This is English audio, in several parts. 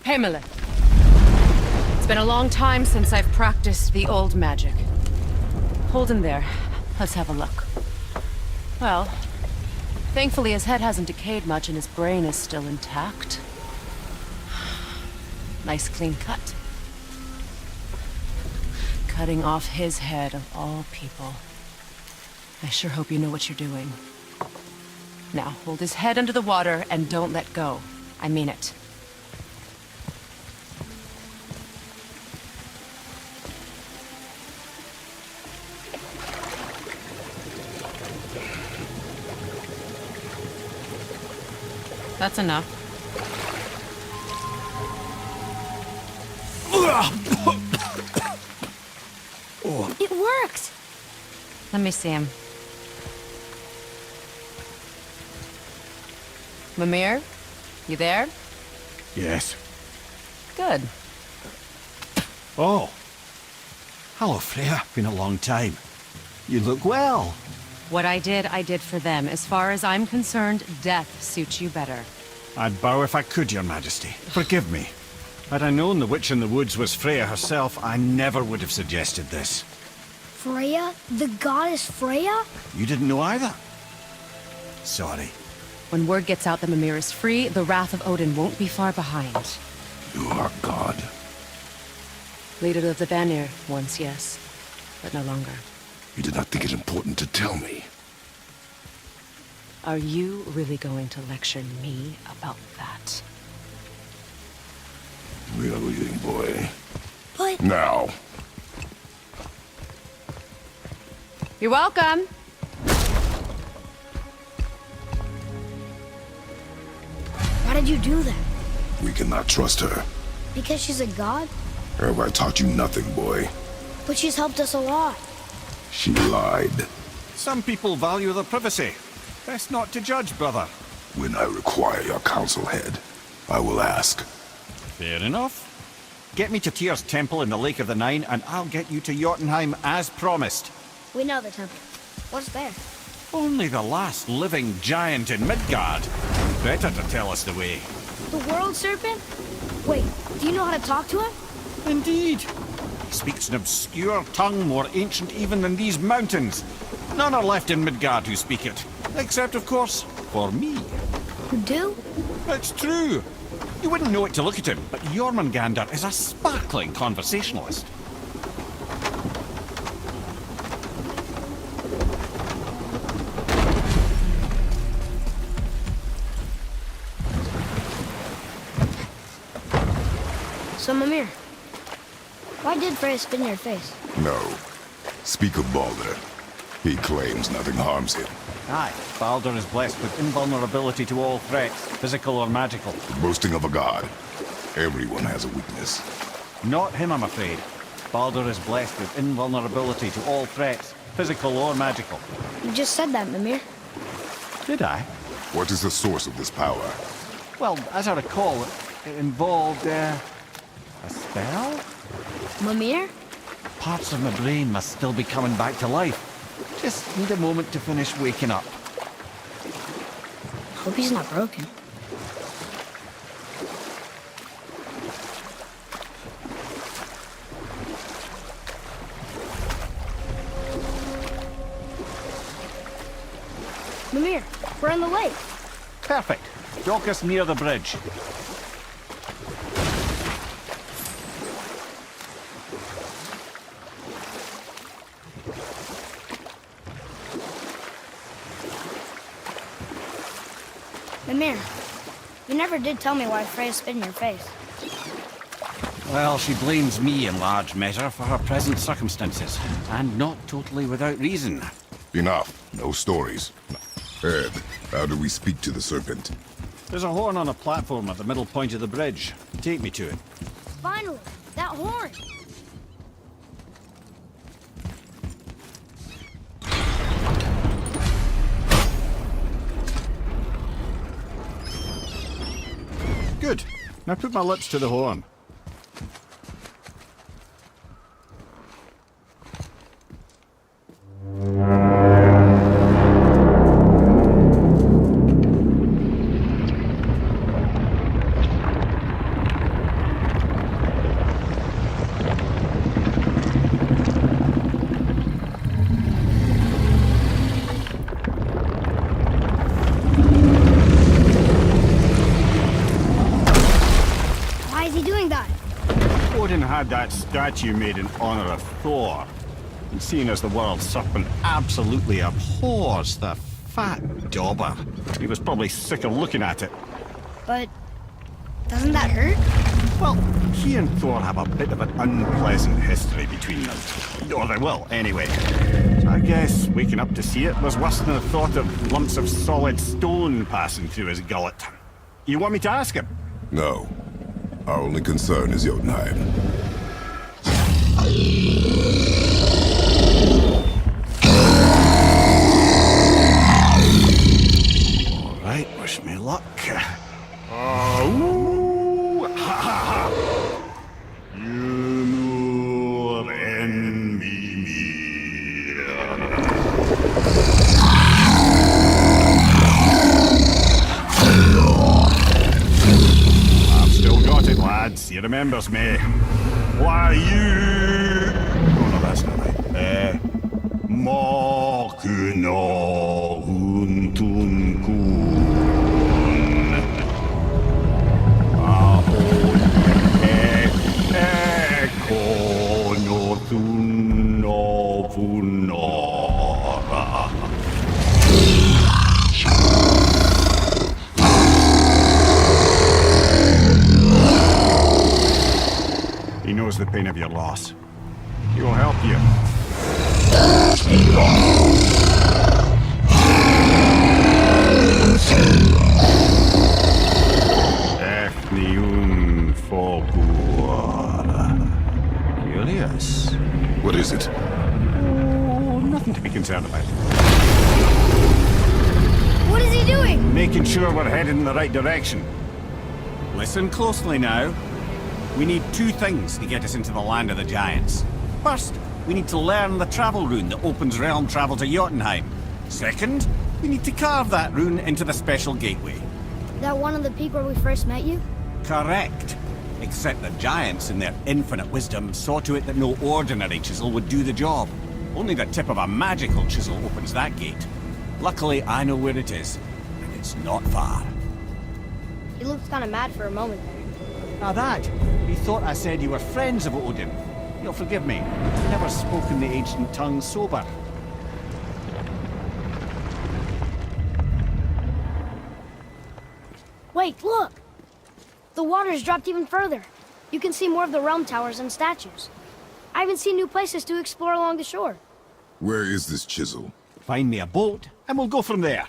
Pamela. It's been a long time since I've practiced the old magic. Hold him there. Let's have a look. Well, thankfully his head hasn't decayed much and his brain is still intact. Nice clean cut. Cutting off his head of all people. I sure hope you know what you're doing. Now, hold his head under the water and don't let go. I mean it. That's enough. It worked! Let me see him. Mimir? You there? Yes. Good. Oh. Hello, Freya. Been a long time. You look well. What I did for them. As far as I'm concerned, death suits you better. I'd bow if I could, Your Majesty. Forgive me. Had I known the witch in the woods was Freya herself, I never would have suggested this. Freya? The goddess Freya? You didn't know either? Sorry. When word gets out that Mimir is free, the wrath of Odin won't be far behind. You are God. Leader of the Vanir, once yes, but no longer. You did not think it important to tell me. Are you really going to lecture me about that? We are leaving, boy. But... Now. You're welcome. Why did you do that? We cannot trust her. Because she's a god? Have I taught you nothing, boy? But she's helped us a lot. She lied. Some people value their privacy. Best not to judge, brother. When I require your council head, I will ask. Fair enough. Get me to Tyr's temple in the Lake of the Nine, and I'll get you to Jotunheim as promised. We know the temple. What's there? Only the last living giant in Midgard. Better to tell us the way. The world serpent? Wait, do you know how to talk to him? Indeed. He speaks an obscure tongue more ancient even than these mountains. None are left in Midgard who speak it. Except, of course, for me. You do? It's true. You wouldn't know it to look at him, but Jormungandr is a sparkling conversationalist. So, Mimir, why did Freya spit in your face? No. Speak of Baldur. He claims nothing harms him. Aye, Baldur is blessed with invulnerability to all threats, physical or magical. Boasting of a god. Everyone has a weakness. Not him, I'm afraid. Baldur is blessed with invulnerability to all threats, physical or magical. You just said that, Mimir. Did I? What is the source of this power? Well, as I recall, it involved, a spell? Mimir? Parts of my brain must still be coming back to life. Just need a moment to finish waking up. Hope he's not broken. Mimir, we're in the lake. Perfect. Dock us near the bridge. Mimir, you never did tell me why Freya spit in your face. Well, she blames me in large measure for her present circumstances, and not totally without reason. Enough. No stories. Ed, how do we speak to the serpent? There's a horn on a platform at the middle point of the bridge. Take me to it. Finally, that horn! Good. Now put my lips to the horn. Why is he doing that? Odin had that statue made in honor of Thor. And seeing as the world serpent absolutely abhors the fat dauber, he was probably sick of looking at it. But doesn't that hurt? Well, he and Thor have a bit of an unpleasant history between them. Or they will, anyway. So I guess waking up to see it was worse than the thought of lumps of solid stone passing through his gullet. You want me to ask him? No. Our only concern is Jotunheim. All right, wish me luck. Ooh, ha ha ha! You envy me. I've still got it, lads. He remembers me. Why you? Oh no, that's not right. Mokuno Huntunkun. He knows the pain of your loss. He will help you. Ethnium Folkur. Curious. What is it? Oh, nothing to be concerned about. What is he doing? Making sure we're headed in the right direction. Listen closely now. We need two things to get us into the land of the giants. First, we need to learn the travel rune that opens realm travel to Jotunheim. Second, we need to carve that rune into the special gateway. That one of the peak where we first met you? Correct. Except the giants, in their infinite wisdom, saw to it that no ordinary chisel would do the job. Only the tip of a magical chisel opens that gate. Luckily, I know where it is, and it's not far. He looked kind of mad for a moment there. Now that, he thought I said you were friends of Odin. You'll forgive me. I've never spoken the ancient tongue sober. Wait, look! The water's dropped even further. You can see more of the realm towers and statues. I even see new places to explore along the shore. Where is this chisel? Find me a boat, and we'll go from there.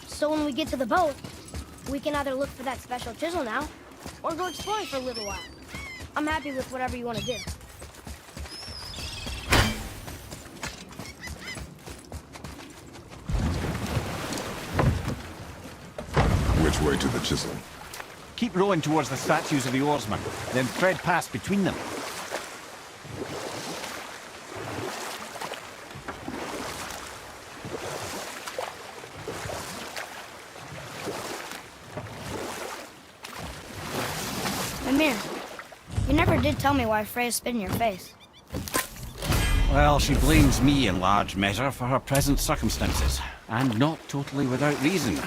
So when we get to the boat, we can either look for that special chisel now, or go exploring for a little while. I'm happy with whatever you want to do. Which way to the chisel? Keep rowing towards the statues of the oarsmen, then thread past between them. Mimir, you never did tell me why Freya spit in your face. Well, she blames me in large measure for her present circumstances, and not totally without reason.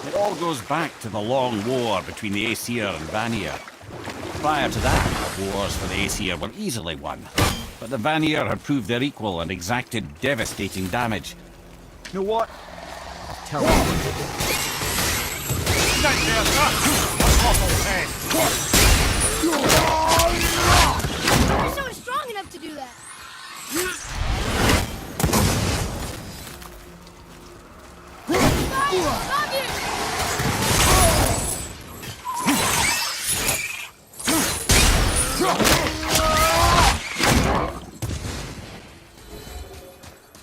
It all goes back to the long war between the Aesir and Vanir. Prior to that, the wars for the Aesir were easily won, but the Vanir had proved their equal and exacted devastating damage. You know what? I'll tell you. Stand there, sir! Awful head! You're so strong enough to do that! Stop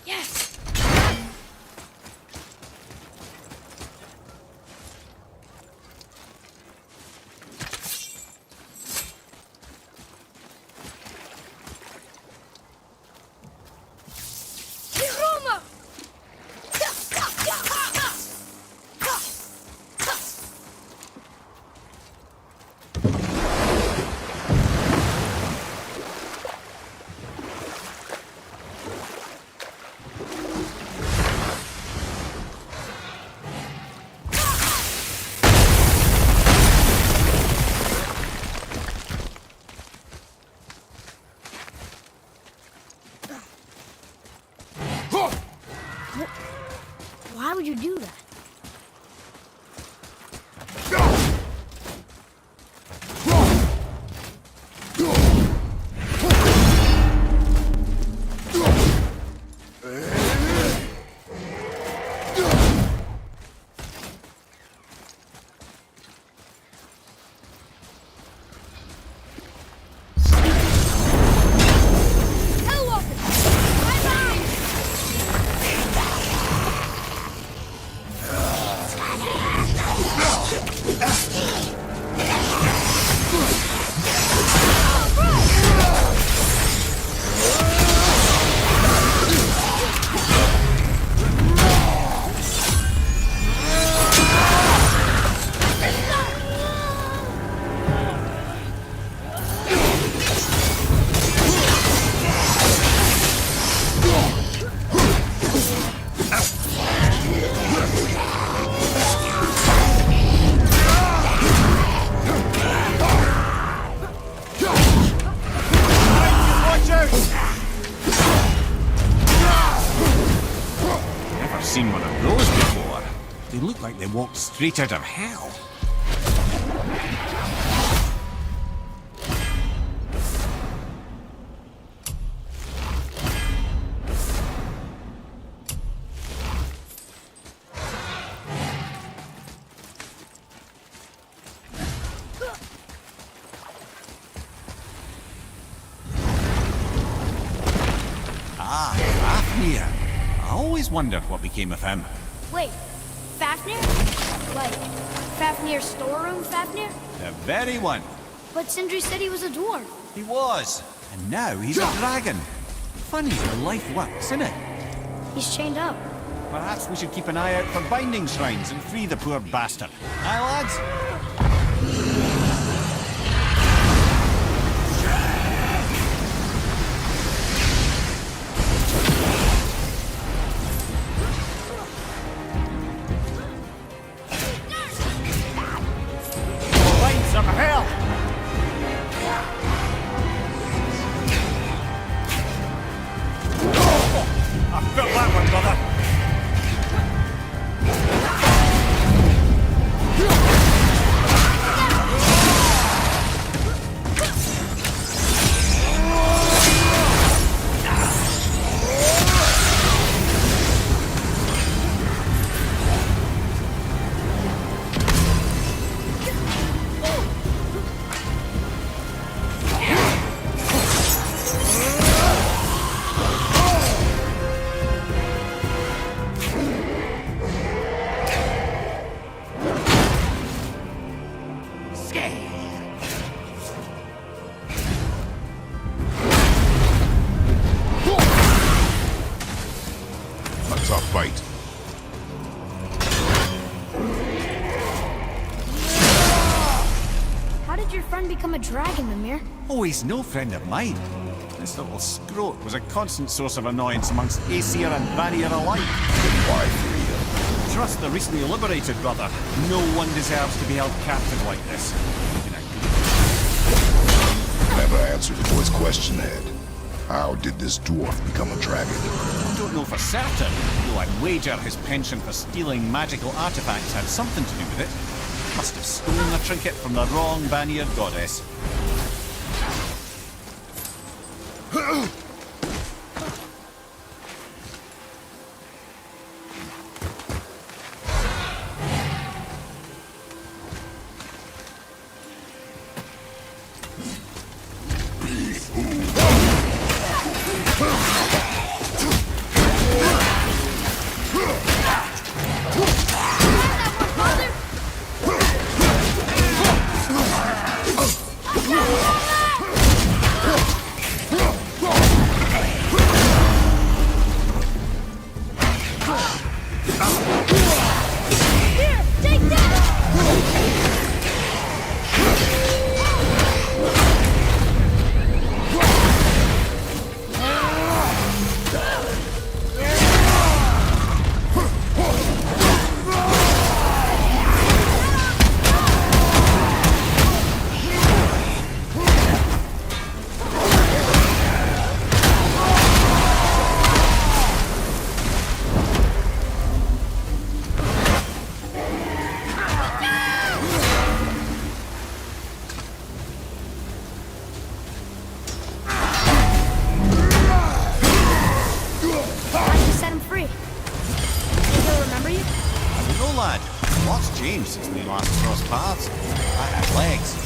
Yes! you do that? Seen one of those before. They look like they walked straight out of hell. Ah, Fafnir. I always wondered what became of him. Wait, Fafnir? Like, Fafnir's storeroom Fafnir? The very one. But Sindri said he was a dwarf. He was. And now he's a dragon. Funny how life works, isn't it? He's chained up. Perhaps we should keep an eye out for binding shrines and free the poor bastard. Aye, lads? Some hell! I felt that one, brother. A tough fight. How did your friend become a dragon, Mimir? Oh, he's no friend of mine. This little scrote was a constant source of annoyance amongst Aesir and Vanir alike. Why freedom? Trust the recently liberated, brother. No one deserves to be held captive like this. Never answered the boy's question, Ed. How did this dwarf become a dragon? I don't know for certain, though I'd wager his penchant for stealing magical artifacts had something to do with it. Must have stolen the trinket from the wrong Vanir goddess. lad. Lots changed since we last crossed paths. I have legs.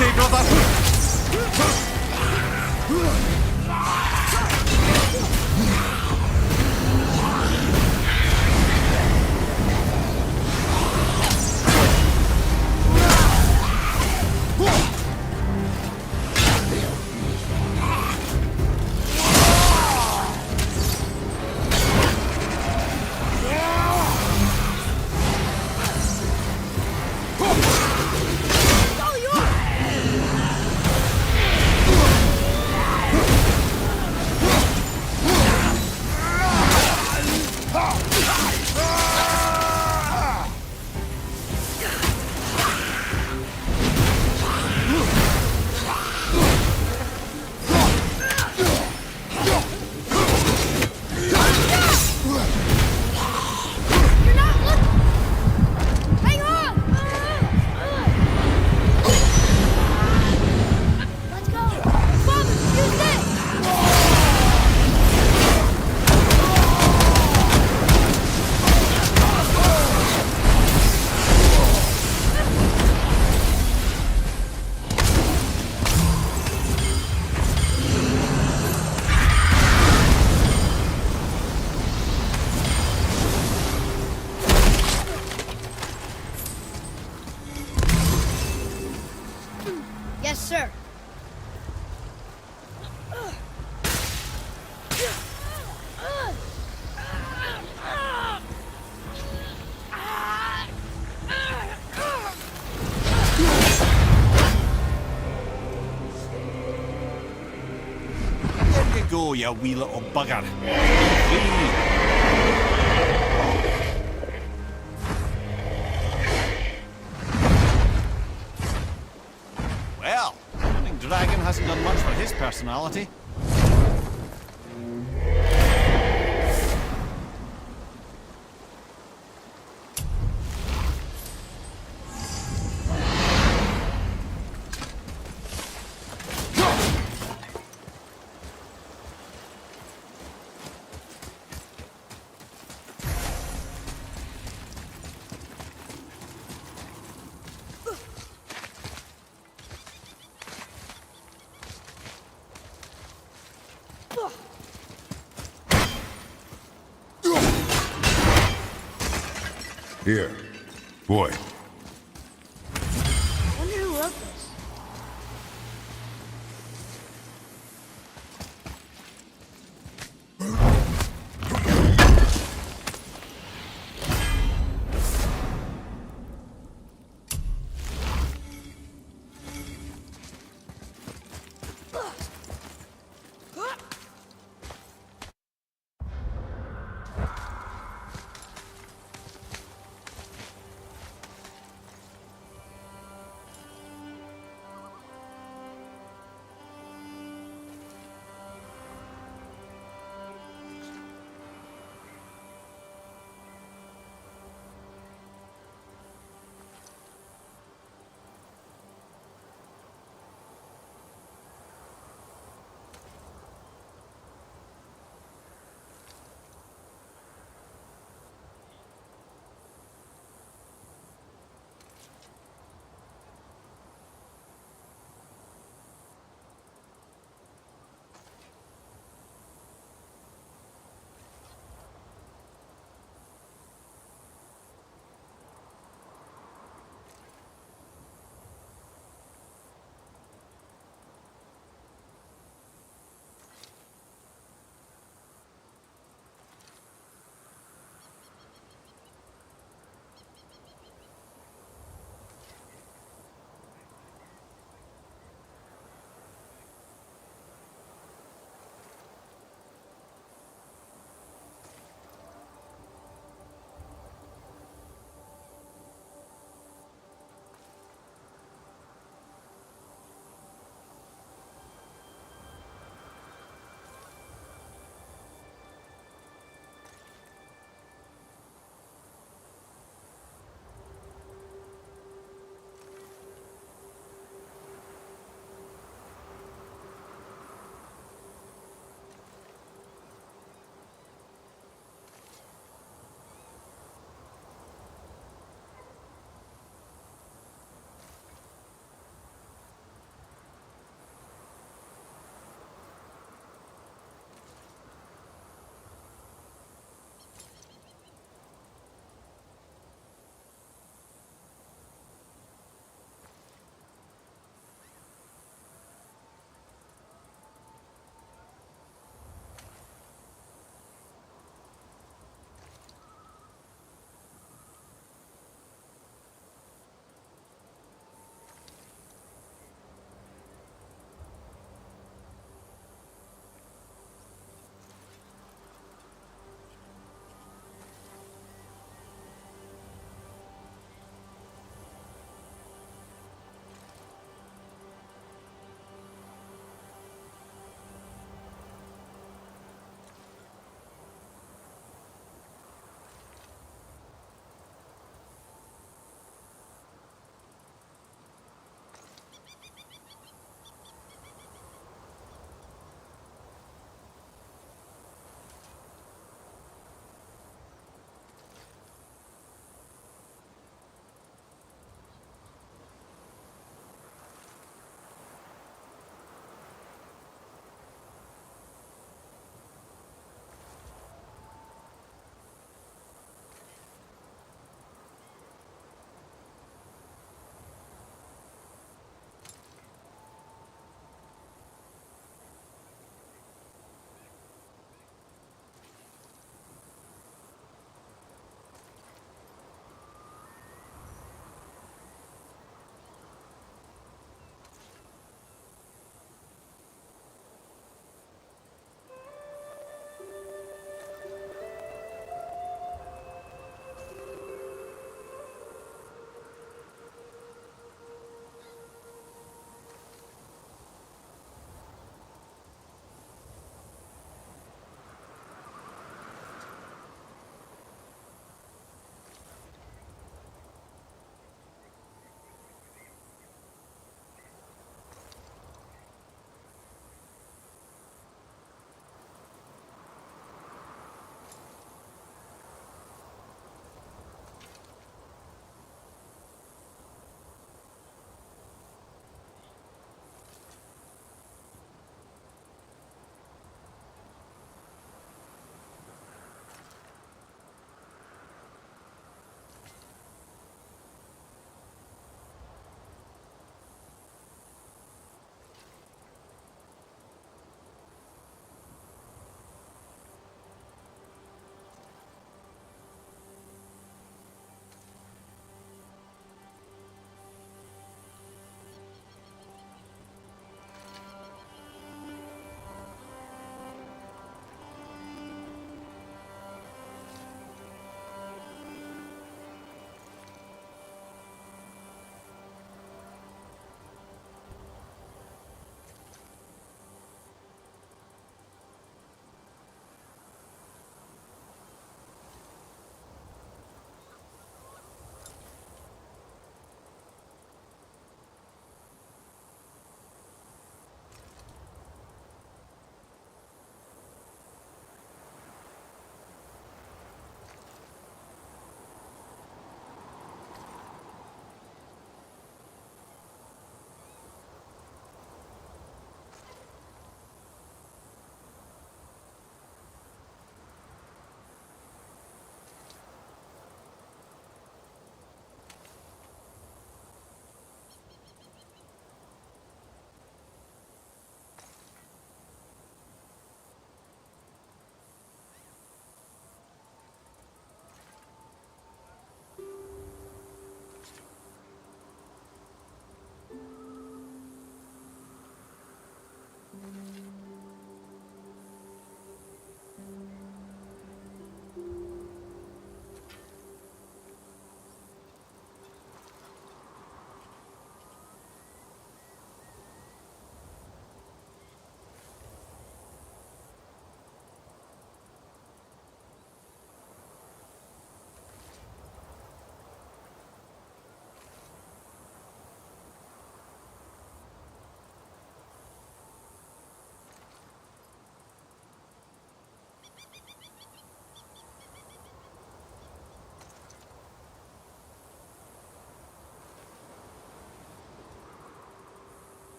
Okay, brother. Yes, sir. There you go, you wee little bugger. Whee! Well, Running Dragon hasn't done much for his personality. Here. Boy. I wonder who wrote this.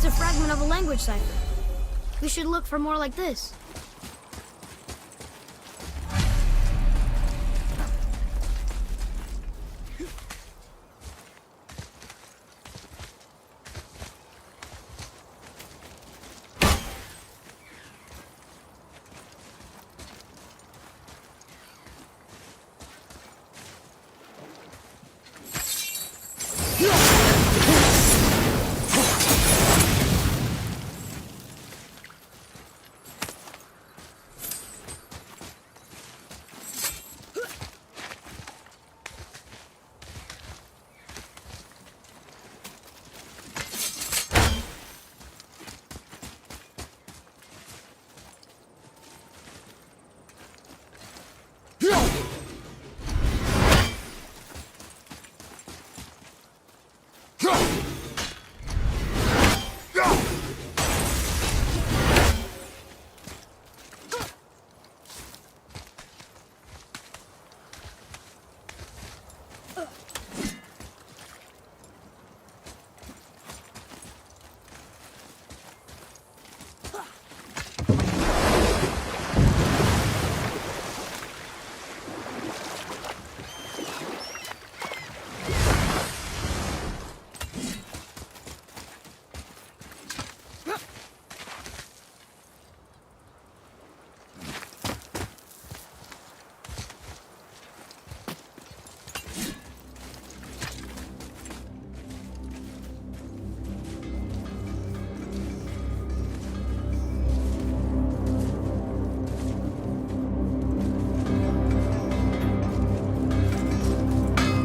It's a fragment of a language cipher. We should look for more like this.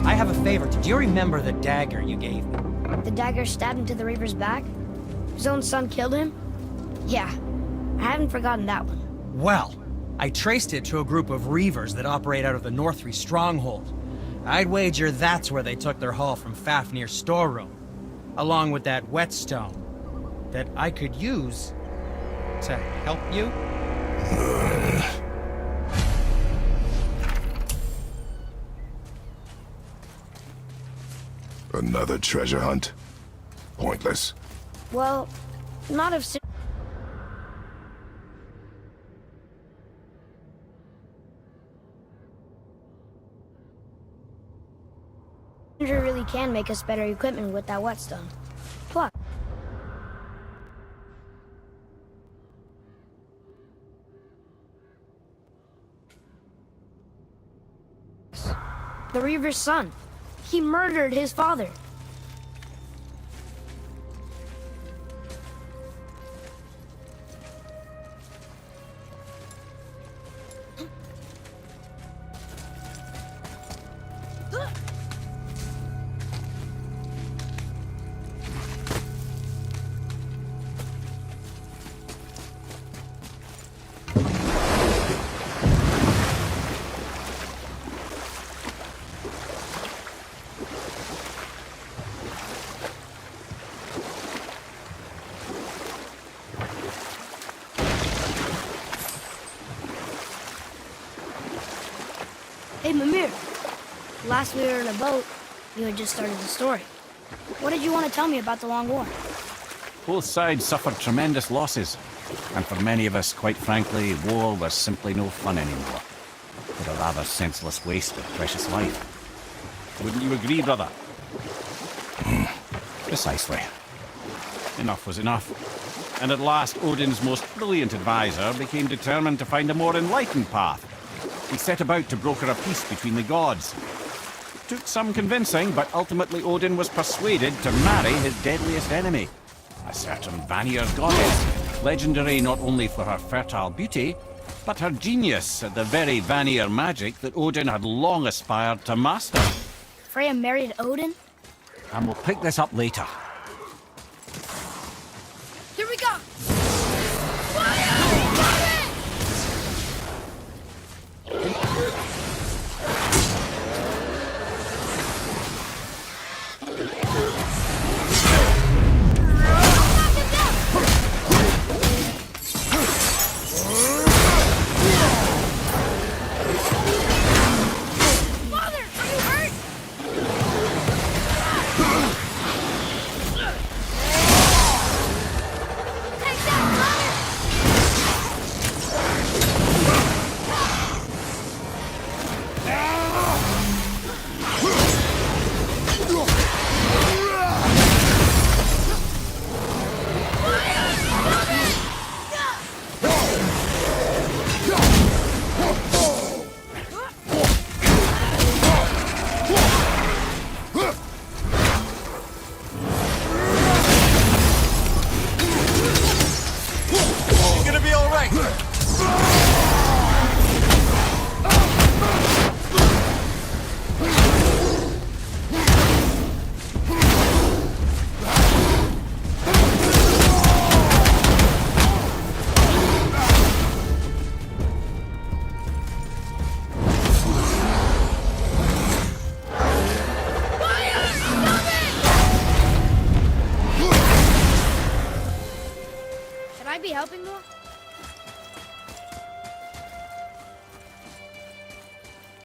I have a favor. Do you remember the dagger you gave me? The dagger stabbed into the Reaver's back? His own son killed him? Yeah, I haven't forgotten that one. Well, I traced it to a group of Reavers that operate out of the Northree stronghold. I'd wager that's where they took their haul from Fafnir's storeroom, along with that whetstone that I could use to help you. Another treasure hunt? Pointless. Well, not if Sindri really can make us better equipment with that whetstone. Plus, the Reaver's son. He murdered his father. Hey, Mimir. Last we were in a boat, you had just started the story. What did you want to tell me about the Long War? Both sides suffered tremendous losses, and for many of us, quite frankly, war was simply no fun anymore. But a rather senseless waste of precious life. Wouldn't you agree, brother? Precisely. Enough was enough. And at last, Odin's most brilliant advisor became determined to find a more enlightened path. He set about to broker a peace between the gods. It took some convincing, but ultimately Odin was persuaded to marry his deadliest enemy, a certain Vanir goddess, legendary not only for her fertile beauty, but her genius at the very Vanir magic that Odin had long aspired to master. Freya married Odin? And we'll pick this up later. Here we go! I be helping though?